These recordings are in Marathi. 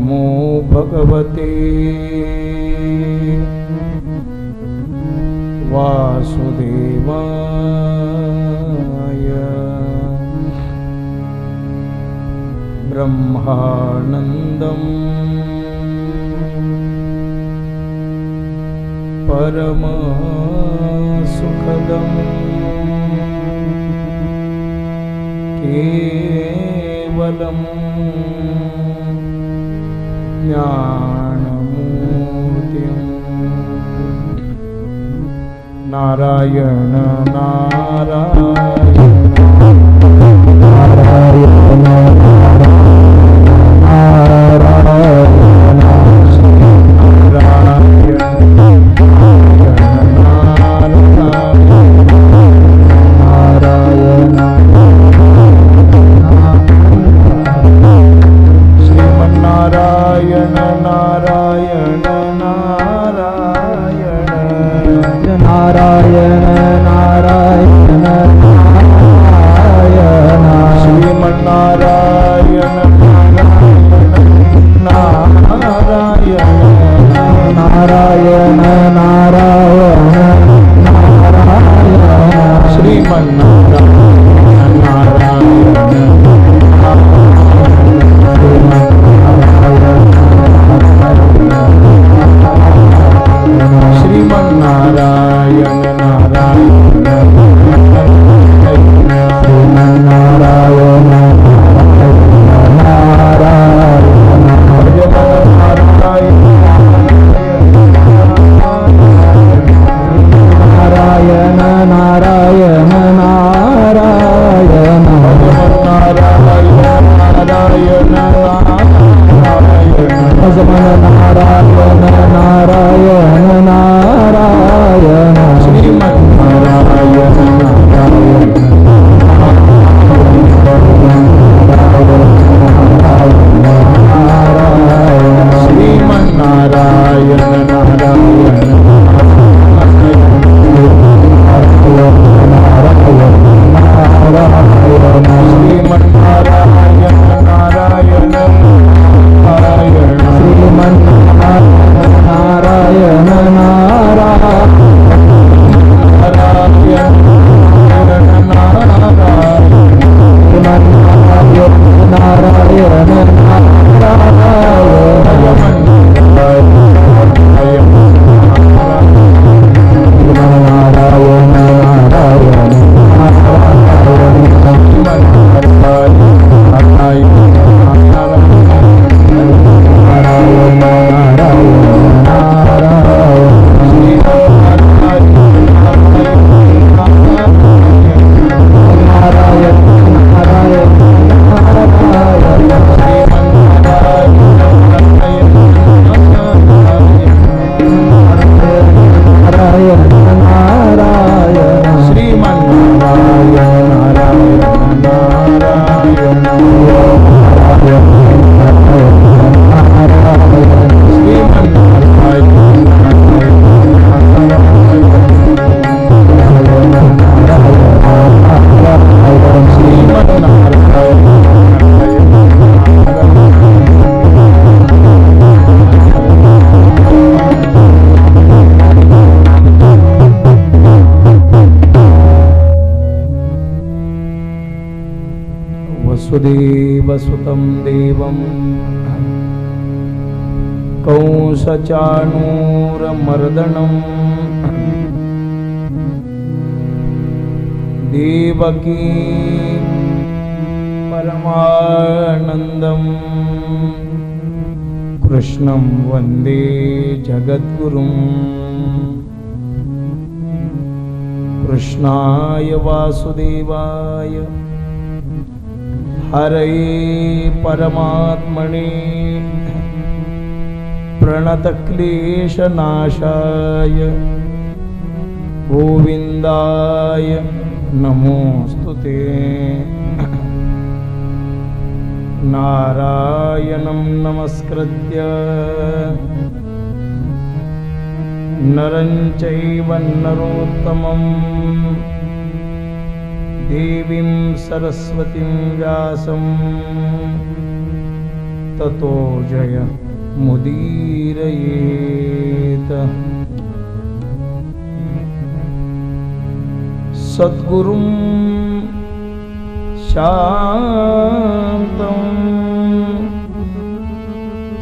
नमो भगवते वासुदेवाय। ब्रह्मानन्दं परमसुखदं केवलं ज्ञानमूर्तिं नारायण नारायण नारायण वसुदेवसुतं देवं कंसचाणूरमर्दनं देवकी परमानन्दं कृष्णं वन्दे जगद्गुरुं। कृष्णाय वासुदेवाय हरये परमात्मने प्रणतक्लेशनाशाय गोविन्दाय नमोऽस्तुते। नारायणं नमस्कृत्य नरं चैव नरोत्तमं देवीं सरस्वतीं व्यासं ततो जय मुदीरयेत। सद्गुरुं शान्तं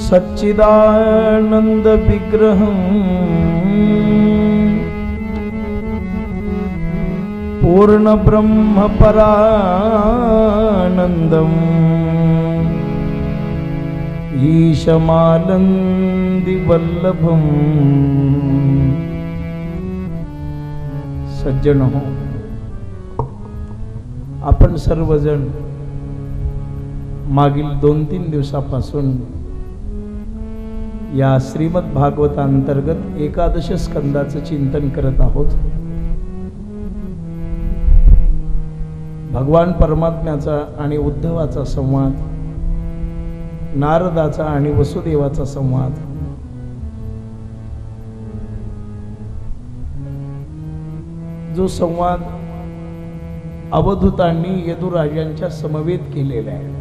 सच्चिदानंद विग्रहं पूर्ण ब्रह्म परानंदम् ईशमानंदी वल्लभम्। सज्जन हो, आपण सर्वजण मागील 2-3 दिवसापासून या श्रीमद भागवतांतर्गत एकादश स्कंदाचं चिंतन करत आहोत। भगवान परमात्म्याचा आणि उद्धवाचा संवाद, नारदाचा आणि वसुदेवाचा संवाद, जो संवाद अवधूतांनी यदुराजांच्या समवेत केलेला आहे।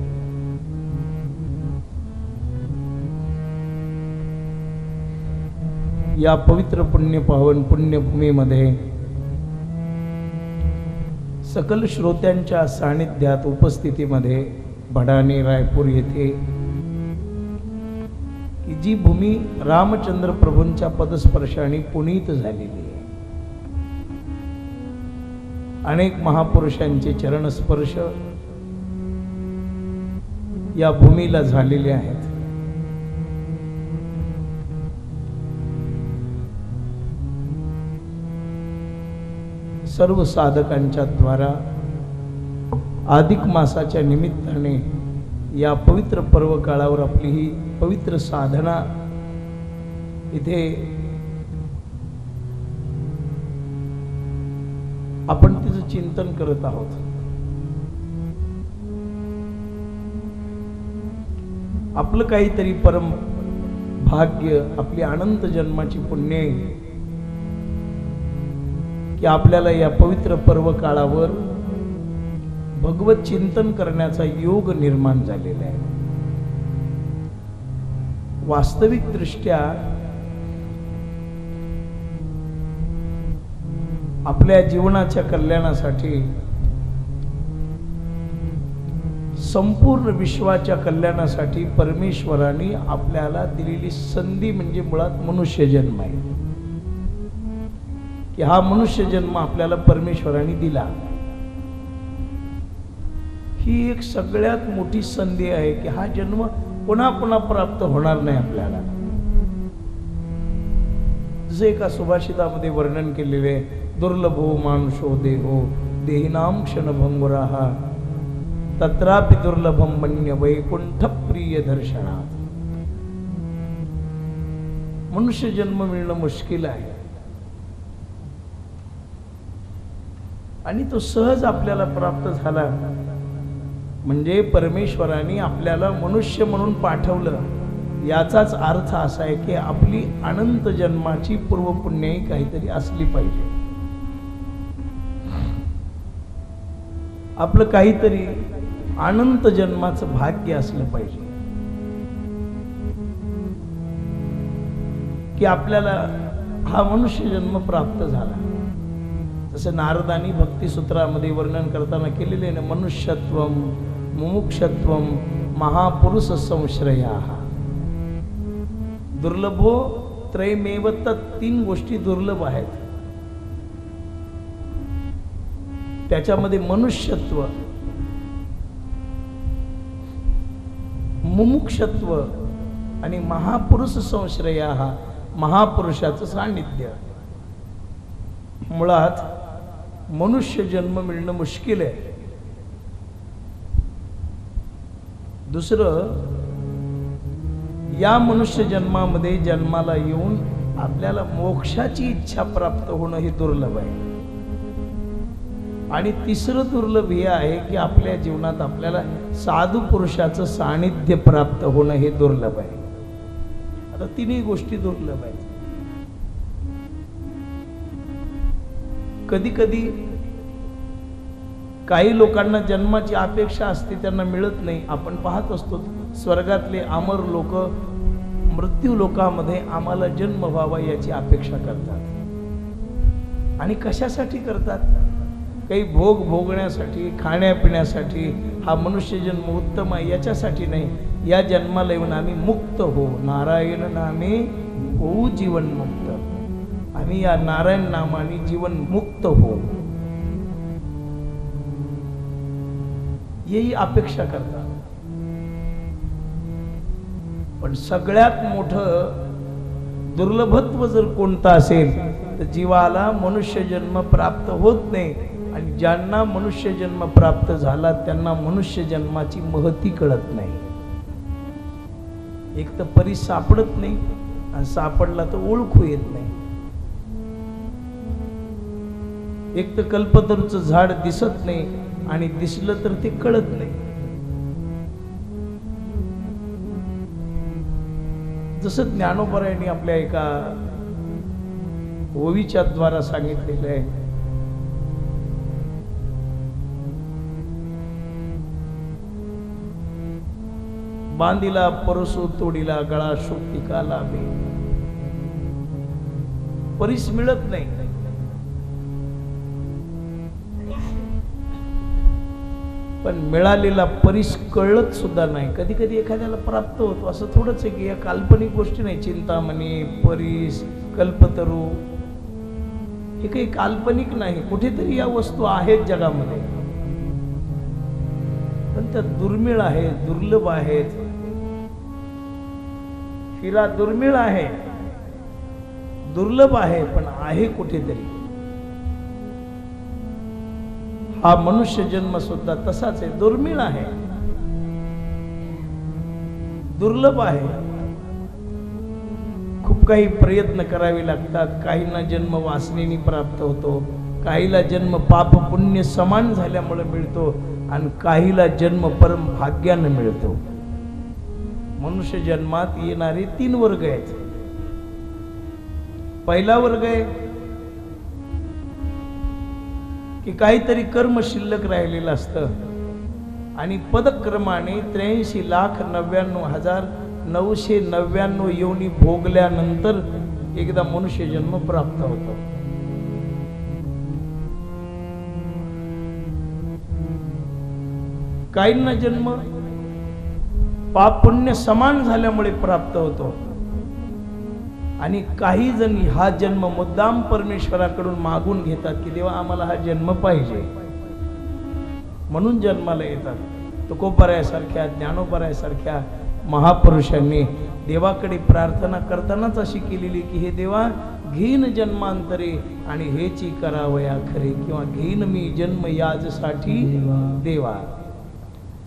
या पवित्र पुण्यपावन पुण्यभूमीमध्ये सकल श्रोत्यांच्या सानिध्यात उपस्थितीमध्ये भडाणे रायपूर येथे की जी भूमी रामचंद्र प्रभूंच्या पदस्पर्शाने पुनीत झालेली आहे, अनेक महापुरुषांचे चरणस्पर्श या भूमीला झालेले आहेत। सर्व साधकांच्या द्वारा अधिक मासाच्या निमित्ताने या पवित्र पर्व काळावर आपली ही पवित्र साधना इथे आपण तिचं चिंतन करत आहोत। आपलं काहीतरी परम भाग्य, आपली अनंत जन्माची पुण्य की आपल्याला या पवित्र पर्व काळावर भगवत चिंतन करण्याचा योग निर्माण झालेला आहे। वास्तविक दृष्ट्या आपल्या जीवनाच्या कल्याणासाठी, संपूर्ण विश्वाच्या कल्याणासाठी परमेश्वराने आपल्याला दिलेली संधी म्हणजे मुळात मनुष्य जन्म आहे की हा मनुष्य जन्म आपल्याला परमेश्वराने दिला। ही एक सगळ्यात मोठी संधी आहे की हा जन्म पुन्हा पुन्हा प्राप्त होणार नाही आपल्याला। जसे एका सुभाषितामध्ये वर्णन केलेले, दुर्लभो मानुषो देहो देहिनाम क्षणभंगुराः तत्रापि दुर्लभम मन्य वैकुंठ प्रिय दर्शनात। मनुष्य जन्म मिळणं मुश्किल आहे आणि तो सहज आपल्याला प्राप्त झाला म्हणजे परमेश्वराने आपल्याला मनुष्य म्हणून पाठवलं, याचाच अर्थ असा आहे की आपली अनंत जन्माची पूर्वपुण्यही काहीतरी असली पाहिजे। आपलं काहीतरी अनंत जन्माचं भाग्य असलं पाहिजे की आपल्याला हा मनुष्य जन्म प्राप्त झाला। जसं नारदानी भक्तिसूत्रामध्ये वर्णन करताना केलेले ना, मनुष्यत्वम मुमुक्षत्वम महापुरुष संश्रयाः दुर्लभो त्रयमेव तत्। 3 गोष्टी दुर्लभ आहेत, त्याच्यामध्ये मनुष्यत्व, मुमुक्षत्व आणि महापुरुष संश्रयाः महापुरुषाचं सान्निध्य। मुळात मनुष्य जन्म मिळणं मुश्किल आहे। दुसरं, या मनुष्य जन्मामध्ये जन्माला येऊन आपल्याला मोक्षाची इच्छा प्राप्त होणं हे दुर्लभ आहे। आणि तिसरं दुर्लभ हे आहे की आपल्या जीवनात आपल्याला साधू पुरुषाचं सानिध्य प्राप्त होणं हे दुर्लभ आहे। आता 3ही गोष्टी दुर्लभ आहेत। कधी कधी काही लोकांना जन्माची अपेक्षा असते, त्यांना मिळत नाही. आपण पाहत असतो स्वर्गातले अमर लोक मृत्यू लोकामध्ये आम्हाला जन्म व्हावा याची अपेक्षा करतात. आणि कशासाठी करतात? काही भोग भोगण्यासाठी, खाण्यापिण्यासाठी. हा मनुष्य जन्म उत्तम आहे याच्यासाठी नाही. या जन्माला येऊन आम्ही मुक्त हो, नारायण नामे होऊ जीवन मुक्त. आम्ही या नारायण नामाने जीवन मुक्त हो, यही अपेक्षा करतात. पण सगळ्यात मोठं दुर्लभत्व जर कोणतं असेल तर जीवाला मनुष्य जन्म प्राप्त होत नाही. आणि ज्यांना मनुष्य जन्म प्राप्त झाला त्यांना मनुष्य जन्माची महती कळत नाही. एक तर परी सापडत नाही, आणि सापडला तर ओळखू येत नाही. एक तर कल्पतरूचं झाड दिसत नाही, आणि दिसलं तर ते कळत नाही. जसं ज्ञानोबरायांनी आपल्या एका ओवीच्या द्वारा सांगितलेलं आहे, बांधिला परसू तोडीला गळा शोधिका लाभे. परीस मिळत नाही. पण मिळालेला परीस कळत सुद्धा नाही. कधी कधी एखाद्याला प्राप्त होतो. असं थोडंच आहे की या काल्पनिक गोष्टी नाही. चिंतामणी, परीस, कल्पतरू हे काही काल्पनिक नाही. कुठेतरी या वस्तू आहेत जगामध्ये, पण त्या दुर्मिळ आहेत, दुर्लभ आहेत. हिरा दुर्मिळ आहे, दुर्लभ आहे, पण आहे कुठेतरी. हा मनुष्य जन्म सुद्धा तसाच आहे, दुर्मिळ आहे, दुर्लभ आहे. खूप काही प्रयत्न करावे लागतात. काहींना जन्म वासनेने प्राप्त होतो, काहीला जन्म पाप पुण्य समान झाल्यामुळे मिळतो, आणि काहीला जन्म परम भाग्यानं मिळतो. मनुष्य जन्मात येणारे 3 वर्ग आहेत. पहिला वर्ग आहे की काहीतरी कर्म शिल्लक राहिलेलं असतं, आणि पदक्रमाने 83,99,999 योनी भोगल्यानंतर एकदा मनुष्य जन्म प्राप्त होतो. काहींना जन्म पाप पुण्य समान झाल्यामुळे प्राप्त होतो, आणि काही जण हा जन्म मुद्दाम परमेश्वराकडून मागून घेतात की देवा आम्हाला हा जन्म पाहिजे, म्हणून जन्माला येतात. तुकोबारायासारख्या, ज्ञानोबारायासारख्या महापुरुषांनी देवाकडे प्रार्थना करतानाच अशी केलेली की हे देवा, घेईन जन्मांतरे आणि हेची करावया खरे, किंवा घेईन मी जन्म याजसाठी देवा,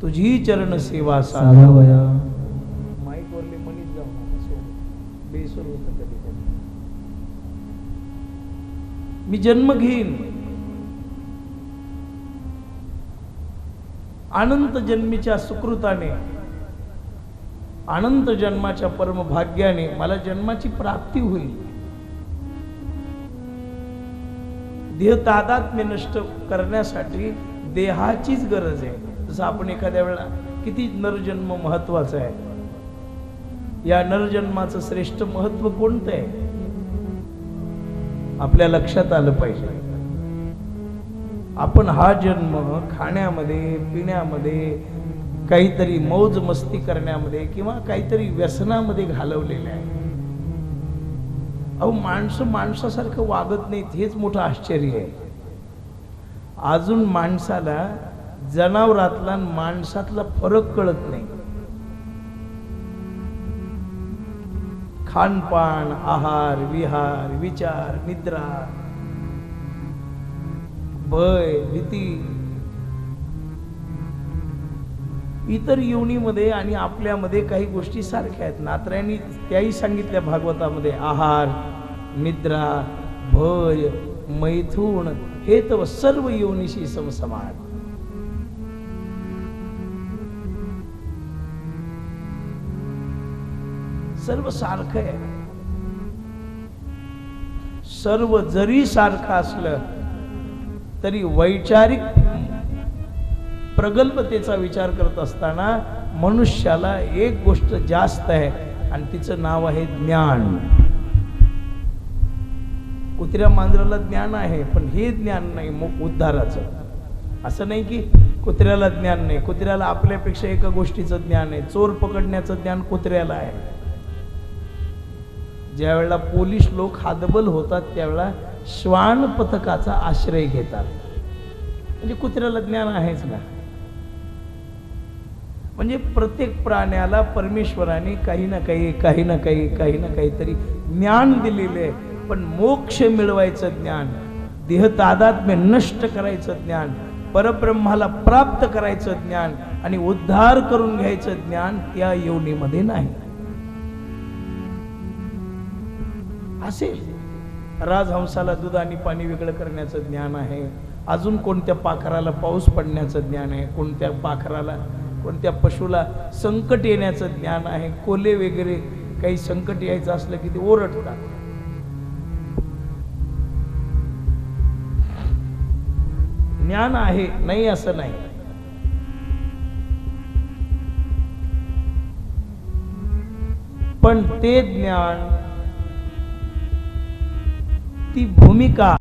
तुझी चरण सेवा साधावया. माईक वरले मनीच जाऊ बेसूर होत कधी कधी. मी जन्म घेईन, अनंत जन्मीच्या सुकृताने, अनंत जन्माच्या परमभाग्याने मला जन्माची प्राप्ती होईल. देह तादात्म्य नष्ट करण्यासाठी देहाचीच गरज आहे. जसं आपण एखाद्या वेळा किती नरजन्म महत्वाचा आहे, या नरजन्माचं श्रेष्ठ महत्व कोणतं आहे आपल्या लक्षात आलं पाहिजे. आपण हा जन्म खाण्यामध्ये, पिण्यामध्ये, काहीतरी मौज मस्ती करण्यामध्ये किंवा काहीतरी व्यसनामध्ये घालवलेलं आहे. अहो, माणसं माणसासारखं वागत नाहीत, हेच मोठं आश्चर्य आहे. अजून माणसाला जनावरातला माणसातला फरक कळत नाही. खानपान, आहार, विहार, विचार, निद्रा, भय, भीती, इतर योनीमध्ये आणि आपल्यामध्ये काही गोष्टी सारख्या आहेत. नात्र्यांनी त्याही सांगितल्या भागवतामध्ये, आहार, निद्रा, भय, मैथुन हे तर सर्व योनीशी समसमान. सर्व सारखं आहे. सर्व जरी सारखं असलं तरी वैचारिक प्रगल्भतेचा विचार करत असताना मनुष्याला एक गोष्ट जास्त आहे आणि तिचं नाव आहे ज्ञान. कुत्र्या मांजराला ज्ञान आहे, पण हे ज्ञान नाही मग उद्धाराचं. असं नाही की कुत्र्याला ज्ञान नाही, कुत्र्याला आपल्यापेक्षा एका गोष्टीचं ज्ञान आहे. चोर पकडण्याचं ज्ञान कुत्र्याला आहे. ज्या वेळेला पोलीस लोक हातबल होतात त्यावेळेला श्वान पथकाचा आश्रय घेतात. म्हणजे कुत्र्याला ज्ञान आहेच ना. म्हणजे प्रत्येक प्राण्याला परमेश्वराने काही ना काहीतरी ज्ञान दिलेले आहे. पण मोक्ष मिळवायचं ज्ञान, देहतादात्म्य नष्ट करायचं ज्ञान, परब्रह्माला प्राप्त करायचं ज्ञान आणि उद्धार करून घ्यायचं ज्ञान या योनीमध्ये नाही. असेल राजहंसाला दूध आणि पाणी वेगळं करण्याचं ज्ञान आहे, अजून कोणत्या पाखराला पाऊस पडण्याचं ज्ञान आहे, कोणत्या पाखराला कोणत्या पशुला संकट येण्याचं ज्ञान आहे. कोल्हे वगैरे काही संकट यायचं असलं की ते ओरडतात. ज्ञान आहे, नाही असं नाही. पण ते ज्ञान, ती भूमिका